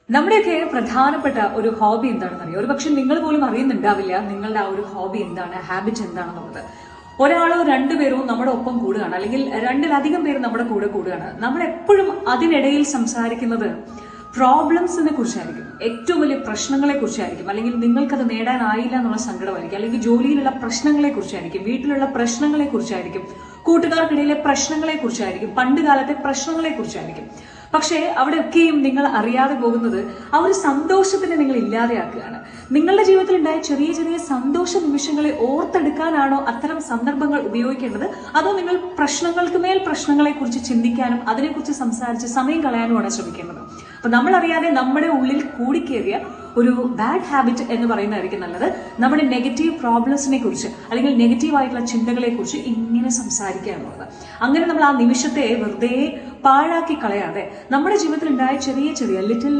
നമ്മുടെയൊക്കെ പ്രധാനപ്പെട്ട ഒരു ഹോബി എന്താണെന്ന് അറിയാം. ഒരു പക്ഷെ നിങ്ങൾ പോലും അറിയുന്നുണ്ടാവില്ല നിങ്ങളുടെ ആ ഒരു ഹോബി എന്താണ്, ഹാബിറ്റ് എന്താണെന്നുള്ളത്. ഒരാളോ രണ്ടുപേരോ നമ്മുടെ ഒപ്പം കൂടുകയാണ്, അല്ലെങ്കിൽ രണ്ടിലധികം പേര് നമ്മുടെ കൂടെ കൂടുകയാണ്. നമ്മൾ എപ്പോഴും അതിനിടയിൽ സംസാരിക്കുന്നത് പ്രോബ്ലംസിനെ കുറിച്ചായിരിക്കും, ഏറ്റവും വലിയ പ്രശ്നങ്ങളെ കുറിച്ചായിരിക്കും, അല്ലെങ്കിൽ നിങ്ങൾക്കത് നേടാനായില്ല എന്നുള്ള സങ്കടമായിരിക്കും, അല്ലെങ്കിൽ ജോലിയിലുള്ള പ്രശ്നങ്ങളെ കുറിച്ചായിരിക്കും, വീട്ടിലുള്ള പ്രശ്നങ്ങളെ കുറിച്ചായിരിക്കും, കൂട്ടുകാർക്കിടയിലെ പ്രശ്നങ്ങളെ കുറിച്ചായിരിക്കും, പണ്ട് കാലത്തെ പ്രശ്നങ്ങളെ കുറിച്ചായിരിക്കും. പക്ഷേ അവിടെയൊക്കെയും നിങ്ങൾ അറിയാതെ പോകുന്നത് ആ ഒരു സന്തോഷത്തിനെ നിങ്ങൾ ഇല്ലാതെയാക്കുകയാണ്. നിങ്ങളുടെ ജീവിതത്തിൽ ഉണ്ടായ ചെറിയ ചെറിയ സന്തോഷ നിമിഷങ്ങളെ ഓർത്തെടുക്കാനാണോ അത്തരം സന്ദർഭങ്ങൾ ഉപയോഗിക്കേണ്ടത്, അതോ നിങ്ങൾ പ്രശ്നങ്ങൾക്ക് മേൽ പ്രശ്നങ്ങളെ കുറിച്ച് ചിന്തിക്കാനും അതിനെക്കുറിച്ച് സംസാരിച്ച് സമയം കളയാനുമാണ് ശ്രമിക്കേണ്ടത്? അപ്പൊ നമ്മൾ അറിയാതെ നമ്മുടെ ഉള്ളിൽ കൂടിക്കേറിയ ഒരു ബാഡ് ഹാബിറ്റ് എന്ന് പറയുന്നതായിരിക്കും നല്ലത്. നമ്മുടെ നെഗറ്റീവ് പ്രോബ്ലംസിനെ കുറിച്ച് അല്ലെങ്കിൽ നെഗറ്റീവ് ആയിട്ടുള്ള ചിന്തകളെ കുറിച്ച് ഇങ്ങനെ സംസാരിക്കുക എന്നുള്ളത്. അങ്ങനെ നമ്മൾ ആ നിമിഷത്തെ വെറുതെ പാഴാക്കി കളയാതെ നമ്മുടെ ജീവിതത്തിൽ ഉണ്ടായ ചെറിയ ചെറിയ ലിറ്റിൽ